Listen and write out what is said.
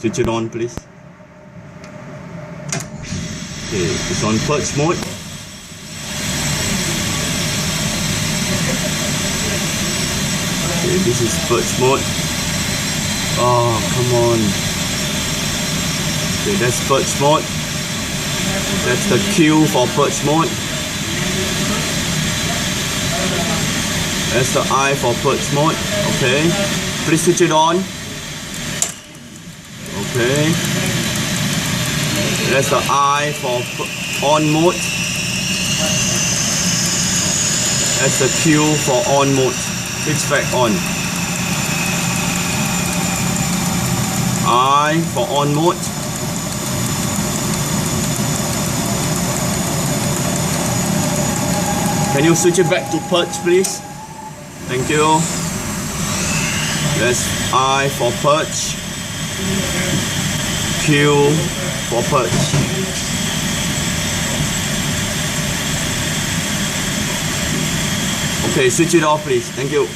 Switch it on, please. Okay, it's on purge mode. Okay, this is purge mode. Oh, come on. Okay, that's purge mode. That's the Q for purge mode. That's the I for purge mode. Okay, please switch it on. Okay, that's the I for on mode. That's the Q for on mode. Hvac on. I for on mode. Can you switch it back to purge, please? Thank you. That's I for purge. Q for purge. Okay, switch it off, please. Thank you.